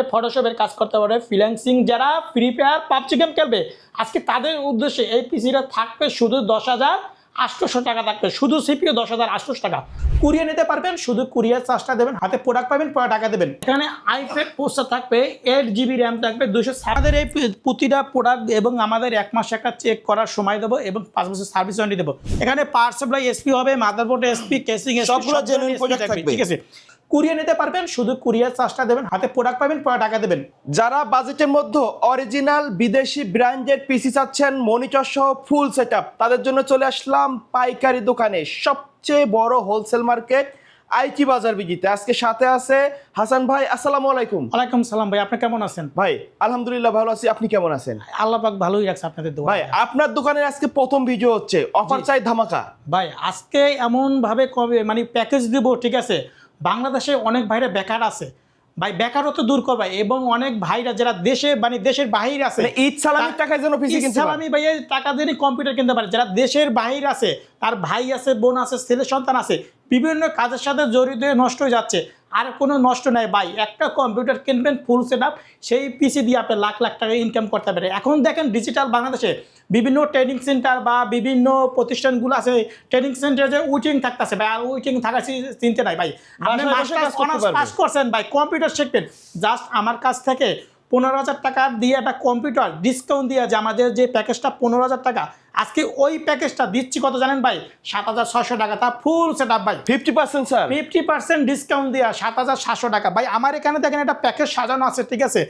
ফটোশপের কাজ করতে পারে, ফ্রিল্যান্সিং যারা ফ্রি ফায়ার পাবজি গেম খেলবে আজকে তাদের উদ্দেশ্যে এই পিসিটা থাকবে শুধু 10,800 টাকা থাকবে, শুধু সিপিইউ 10,800 টাকা। কুরিয়ার নিতে পারবেন, শুধু কুরিয়ার চার্জটা দেবেন, হাতে প্রোডাক্ট পাবেন, পরে টাকা দেবেন। এখানে আইপ্যাড প্রসেসর থাকবে, 8GB র্যাম থাকবে, 200। আমাদের এই প্রতিটা প্রোডাক্ট এবং আমাদের 1 মাস একটা চেক করার সময় দেবো এবং 5 বছর সার্ভিস ওয়ারেন্টি দেবো। এখানে পাওয়ার সাপ্লাই এসপি হবে, মাদারবোর্ড এসপি, কেসিং সবগুলো জেনুইন প্রোডাক্ট থাকবে, ঠিক আছে। কুরিয়ার নিতে পারবেন, শুধু কুরিয়ার চার্জটা দেবেন, হাতে প্রোডাক্ট পাবেন, পরে টাকা দেবেন। যারা বাজেটের মধ্যে অরিজিনাল বিদেশি ব্র্যান্ডের পিসি চাচ্ছেন মনিটর সহ ফুল সেটআপ, তাদের জন্য চলে আসলাম পাইকারি দোকানে, সবচেয়ে বড় হোলসেল মার্কেট আইটি বাজার বিজিতে। আজকে সাথে আছে হাসান ভাই। আসসালামু আলাইকুম। ওয়ালাইকুম সালাম ভাই, আপনি কেমন আছেন? ভাই আলহামদুলিল্লাহ ভালো আছি, আপনি কেমন আছেন? আল্লাহ পাক ভালোই রাখছে আপনাদের দোয়া। ভাই আপনার দোকানের আজকে প্রথম ভিডিও হচ্ছে, অফার চাই ধামাকা। ভাই আজকে এমন ভাবে কবে মানে প্যাকেজ দিব, ঠিক আছে। বাংলাদেশে অনেক ভাইরা বেকার আছে ভাই, বেকারত্ব দূর করবে এবং অনেক ভাইরা যারা দেশে মানে দেশের বাহির আছে, ঈদ সালামির টাকায় যেন পিসি কিনতে পারে, আমি ভাই টাকা দিয়ে কম্পিউটার কিনতে পারে। যারা দেশের বাহির আছে, তার ভাই আছে, বোন আছে, ছেলে সন্তান আছে, বিভিন্ন কাজের সাথে জড়িত হয়ে নষ্ট হয়ে যাচ্ছে, আর কোনো নষ্ট নাই ভাই। একটা কম্পিউটার কিনবেন ফুল সেটআপ, সেই পিসি দিয়ে আপনি লাখ লাখ টাকা ইনকাম করতে পারে। এখন দেখেন ডিজিটাল বাংলাদেশে বিভিন্ন ট্রেনিং সেন্টার বা বিভিন্ন প্রতিষ্ঠানগুলো আছে, ট্রেনিং সেন্টারে যে উইটিং থাকতেছে ভাই, আর উইটিং থাকার চিন্তা নাই ভাই। আপনি মাস্টার্স পাস করছেন ভাই, কম্পিউটার শিখবেন, জাস্ট আমার কাছ থেকে 15,000 টাকা দিয়ে একটা কম্পিউটার ডিসকাউন্ট দিয়ে, যে আমাদের যে প্যাকেজটা 15,000 টাকা, আজকে ওই প্যাকেজটা দিচ্ছি কত জানেন ভাই? 7,600 টাকা, তা ফুল সেটআপ ভাই 50% স্যার, 50% ডিসকাউন্ট দেওয়া 7,700 টাকা ভাই। আমার এখানে দেখেন একটা প্যাকেজ সাজানো আছে, ঠিক আছে,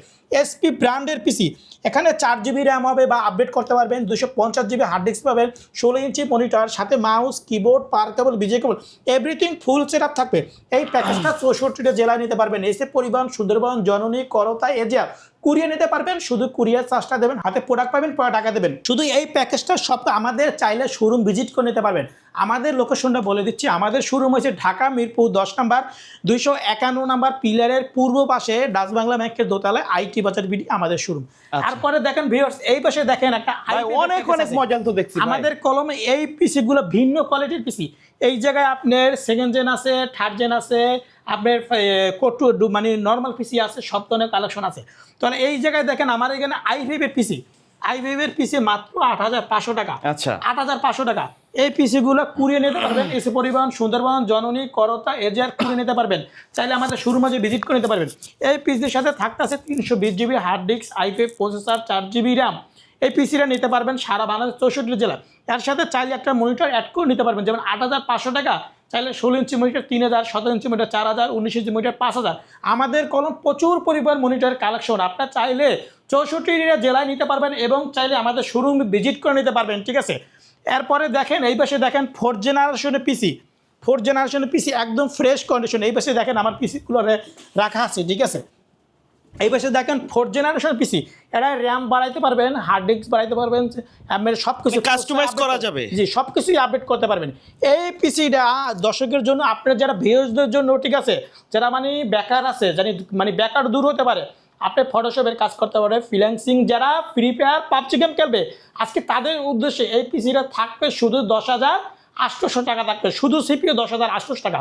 এসপি ব্র্যান্ডের পিসি। এখানে 4GB র্যাম হবে বা আপডেট করতে পারবেন, 250GB হার্ড ডিস্ক পাবেন, 16 ইঞ্চি মনিটর, সাথে মাউস, কিবোর্ড, পাওয়ার কেবল, বিজে কেবল, এভরিথিং ফুল সেটআপ থাকবে। এই প্যাকেজটা 64টা জেলায় নিতে পারবেন, এসে পরিবহন, সুন্দরবন, জননী, করতা, এজিয়া। কুরিয়ার নিতে পারবেন, শুধু কুরিয়ার চার্জটা দেবেন, হাতে প্রোডাক্ট পাবেন, পরে টাকা দেবেন। শুধু এই প্যাকেজটা সব আমাদের চাইলে শোরুম ভিজিট করে নিতে পারবেন। আমাদের লোকেশনটা বলে দিচ্ছি, আমাদের শোরুম হয়েছে ঢাকা মিরপুর 10 নম্বর 251 নম্বর পিলারের পূর্ব পাশে ডাচ বাংলা ব্যাংকের দোতলায় আইটি বাজার বিডি আমাদের শোরুম। তারপরে দেখেন ভিউয়ার্স, এই পাশে দেখেন একটা অনেক অনেক মজা তো দেখছি আমাদের কলমে। এই পিসি গুলো ভিন্ন কোয়ালিটির পিসি। এই জায়গায় আপনার সেকেন্ড জেন আছে, থার্ড জেন আছে, আপনার মানে নর্মাল পিসি আছে, সব ধরনের কালেকশন আছে। তাহলে এই জায়গায় দেখেন আমার এখানে i5-এর পিসি, i5-এর পিসি মাত্র 8,500 টাকা। আচ্ছা, 8,500 টাকা। এই পিসিগুলো কুরিয়ে নিতে পারবেন, এসে পরিবহন, সুন্দরবন, জননী, করতা, এজিআর কুরিয়ে নিতে পারবেন। চাইলে আমাদের শোরুম মাঝে ভিজিট করে নিতে পারবেন। এই পিসির সাথে থাকতেছে 320GB hard disk, i5 processor, 4GB RAM. এই পিসিটা নিতে পারবেন সারা বাংলাদেশ 64 জেলা। এর সাথে চাইলে একটা মনিটর অ্যাড করে নিতে পারবেন, যেমন 8,500 টাকা, চাইলে 16 inch monitor 3,000, 17 inch monitor 4,000, 19 inch monitor 5,000। আমাদের কলম প্রচুর পরিমাণ মনিটরের কালেকশন, আপনার চাইলে 64 জেলায় নিতে পারবেন এবং চাইলে আমাদের শোরুম ভিজিট করে নিতে পারবেন, ঠিক আছে। এরপরে দেখেন এই পাশে দেখেন 4th জেনারেশনের পিসি, 4th জেনারেশনের পিসি একদম ফ্রেশ কন্ডিশন। এই পাশে দেখেন আমার পিসিগুলো রাখা আছে, ঠিক আছে। এই পাশে দেখেন 4th জেনারেশন পিসি, এটা র্যাম বাড়াইতে পারবেন, হার্ড ডিস্ক বাড়াইতে পারবেন, সব কিছু কাস্টমাইজ করা যাবে, জি সব কিছুই আপডেট করতে পারবেন। এই পিসিটা দর্শকের জন্য, আপনার যারা ভিউয়ার্সদের জন্য, ঠিক আছে, যারা মানে বেকার আছে, মানে বেকার দূর হতে পারে, আপনি ফটোশপের কাজ করতে পারে, ফ্রিল্যান্সিং যারা ফ্রি ফায়ার পাবজি গেম খেলবে আজকে তাদের উদ্দেশ্যে এই পিসিটা থাকবে শুধু 10,800 টাকা থাকবে, শুধু সিপিইউ 10,800 টাকা।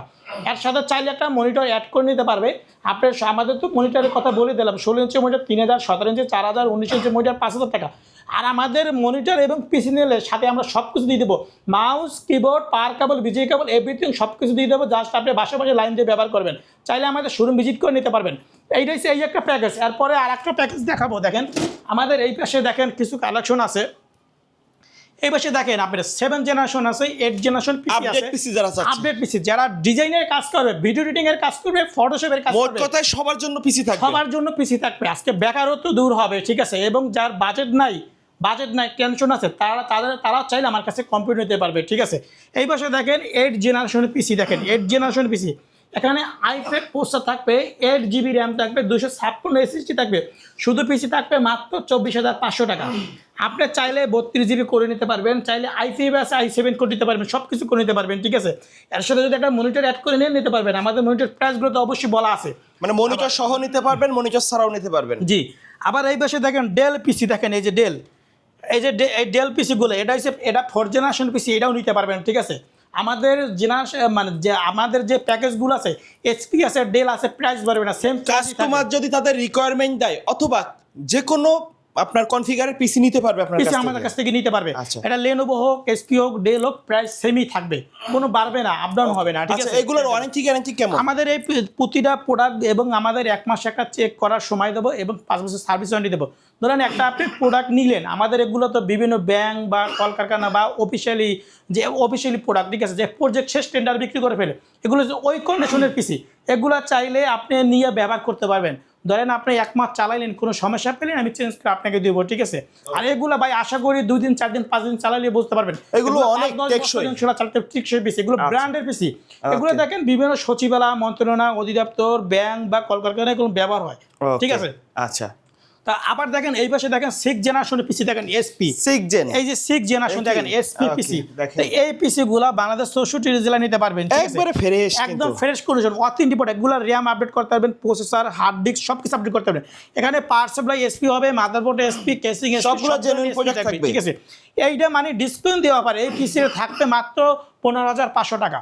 এর সাথে চাইলে একটা মনিটর অ্যাড করে নিতে পারবে। আপনার আমাদের তো মনিটরের কথা বলে দিলাম, 16 ইঞ্চি মনিটর 3,000, 17 ইঞ্চি 4,000, 19 ইঞ্চি মনিটর 5,000 টাকা। আর আমাদের মনিটর এবং পিসি নিলে সাথে আমরা সব কিছু দিয়ে দেবো, মাউস, কিবোর্ড, পাওয়ার কেবল, বিজে কেবল, এভরিথিং সব কিছু দিয়ে দেবো, জাস্ট আপনি বাসা লাইন দিয়ে ব্যবহার করবেন। চাইলে আমাদের শোরুম ভিজিট করে নিতে পারবেন। এইটাই এই একটা প্যাকেজ। এরপরে আর একটা প্যাকেজ দেখাবো, দেখেন আমাদের এই পাশে দেখেন কিছু কালেকশন আছে। এই পাশে দেখেন আপনার 7th জেনারেশন আছে, 8th জেনারেশন পিসি আছে, আপডেট পিসি যারা ডিজাইনের কাজ করবে, ভিডিও এডিটিং এর কাজ করবে, ফটোশপের কাজ করবে, মোট কথায় সবার জন্য পিসি থাকবে, সবার জন্য পিসি থাকবে। আজকে বেকারত্ব দূর হবে, ঠিক আছে, এবং যার বাজেট নাই, টেনশন আছে, তারা চাইলে আমার কাছে কম্পিউটার নিতে পারবে, ঠিক আছে। এই পাশে দেখেন 8th জেনারেশনের পিসি, দেখেন 8th জেনারেশন পিসি। এখানে i5 প্রসেসর থাকবে, 8GB র্যাম থাকবে, 256 SSD থাকবে, শুধু পিসি থাকবে মাত্র 24,500 টাকা। আপনি চাইলে 32GB করে নিতে পারবেন, চাইলে i5 আছে i7 করে নিতে পারবেন, সব কিছু করে নিতে পারবেন, ঠিক আছে। এর সাথে যদি একটা মনিটর অ্যাড করে নিতে পারবেন। আমাদের মনিটর প্রাইসগুলো তো অবশ্যই বলা আছে, মানে মনিটর সহ নিতে পারবেন, মনিটর ছাড়াও নিতে পারবেন, জি। আবার এই পাশে দেখেন ডেল পিসি, দেখেন এই যে ডেল, এই যে এই ডেল পিসিগুলো, এটা 4th জেনারেশন পিসি, এটাও নিতে পারবেন, ঠিক আছে। আমাদের মানে যে আমাদের যে প্যাকেজগুলো আছে এইচপি আছে, ডেল আছে, প্রাইস বাড়বে না, সেম কাস্টমার যদি তাদের রিকোয়ারমেন্ট দেয় অথবা যে কোনো আপনার কনফিগারের পিসি নিতে পারবে আপনার পিসি কাছ আমাদের থেকে? কাছ থেকে নিতে পারবে। আচ্ছা। এটা লেনোভো হোক, এইচপি হোক, ডেল হোক, প্রাইস সেমই থাকবে, কোনো বাড়বে না, আপ ডাউন হবে না, ঠিক আচ্ছা, আছে? এগুলোর ওয়ারেন্টি গ্যারান্টি কেমন? আমাদের এই প্রতিটা প্রোডাক্ট এবং আমাদের 1 মাস একটা চেক করার সময় দেবো এবং 5 বছর সার্ভিস ওয়ারেন্টি দেবো। ধরেন একটা আপনি প্রোডাক্ট নিলেন, আমাদের এগুলো তো বিভিন্ন ব্যাংক বা কলকারখানা বা অফিসিয়ালি প্রোডাক্ট, ঠিক আছে, যে প্রজেক্ট শেষ টেন্ডার বিক্রি করে ফেলে, এগুলো যে ওই কন্ডিশনের পিসি, এগুলো চাইলে আপনি নিয়ে ব্যবহার করতে পারবেন। ধরেন আপনি 1 মাস চালাইলেন, কোনো সমস্যা পেলেন, আমি চেঞ্জ করে আপনাকে দেবো, ঠিক আছে? আর এগুলো ভাই আশা করি 2 দিন 4 দিন 5 দিন চালালে বুঝতে পারবেন এগুলো অনেক টেকসই। চালাতে টেকসই পিসি, এগুলো ব্র্যান্ডের পিসি। এগুলো দেখেন বিভিন্ন সচিবালয়, মন্ত্রণালয়, অধিদপ্তর, ব্যাংক বা কলকারখানায় এগুলো ব্যবহার হয়, ঠিক আছে? আচ্ছা, তা আবার দেখেন এই পাশে দেখেন 6 জেনারেশনের পিসি দেখেন, এসপি 6 জেন, এই যে 6 জেনারেশন দেখেন এসপি পিসি। তো এই পিসি গুলা বাংলাদেশ 64 জেলা নিতে পারবেন, ঠিক আছে? একবারে ফ্রেশ, একদম ফ্রেশ কন্ডিশন, অথেন্টিক প্রোডাক্ট। এগুলা র‍্যাম আপডেট করতে পারবেন, প্রসেসর, হার্ড ডিস্ক সব কিছু আপডেট করতে পারবেন। এখানে পাওয়ার সাপ্লাই এসপি হবে, মাদারবোর্ড এসপি, কেসিং এসপি, সবগুলো genuine প্রোডাক্ট থাকবে, ঠিক আছে? এইটা মানে ডিসকাউন্ট দেওয়া পারে, এই পিসি থাকবে মাত্র 15,500 টাকা।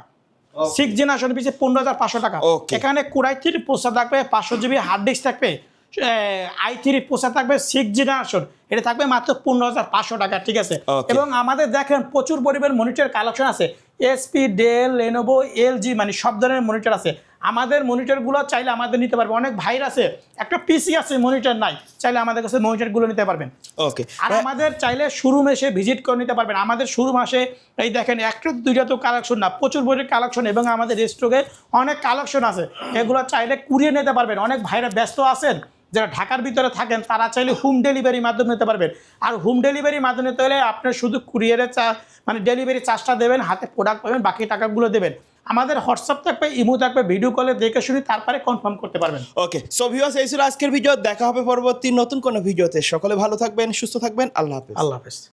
6 জেনারেশন পিসি 15,500 টাকা। Okay. এখানে কোরাই 3 প্রসেসর থাকবে, 500 জিবি হার্ড ডিস্ক থাকবে, i3 প্রসেসর থাকবে, 6 জেনারেশন, এটা থাকবে মাত্র 15,500 টাকা, ঠিক আছে? Okay. এবং আমাদের দেখেন প্রচুর পরিমাণ মনিটর কালেকশন আছে, এসপি, ডেল, লেনোভো, এলজি, মানে সব ধরনের মনিটর আছে। আমাদের মনিটরগুলো চাইলে আমাদের নিতে পারবে। অনেক ভাইর আছে একটা পিসি আছে মনিটর নাই, চাইলে আমাদের কাছে মনিটরগুলো নিতে পারবেন। ওকে, আর আমাদের চাইলে শোরুম এসে ভিজিট করে নিতে পারবেন। আমাদের শোরুম আসে, এই দেখেন একটা দুইটা তো কালেকশন না, প্রচুর পরিমাণে কালেকশন, এবং আমাদের স্টকে অনেক কালেকশন আছে, এগুলো চাইলে কুরিয়ে নিতে পারবেন। অনেক ভাইরা ব্যস্ত আছেন, যারা ঢাকার ভিতরে থাকেন, তারা চাইলে হোম ডেলিভারির মাধ্যমে নিতে পারবেন। আর হোম ডেলিভারির মাধ্যমে নিতে হলে আপনার শুধু কুরিয়ারের মানে ডেলিভারি চার্জটা দেবেন, হাতে প্রোডাক্ট পাবেন, বাকি টাকাগুলো দেবেন। আমাদের হোয়াটসঅ্যাপ থাকবে, ইমো থাকবে, ভিডিও কলে দেখে শুনি তারপরে কনফার্ম করতে পারবেন। ওকে, সো ভিউয়ার্স, এই ছিল আজকের ভিডিও। দেখা হবে পরবর্তী নতুন কোনো ভিডিওতে। সকলে ভালো থাকবেন, সুস্থ থাকবেন। আল্লাহ হাফেজ। আল্লাহ হাফেজ।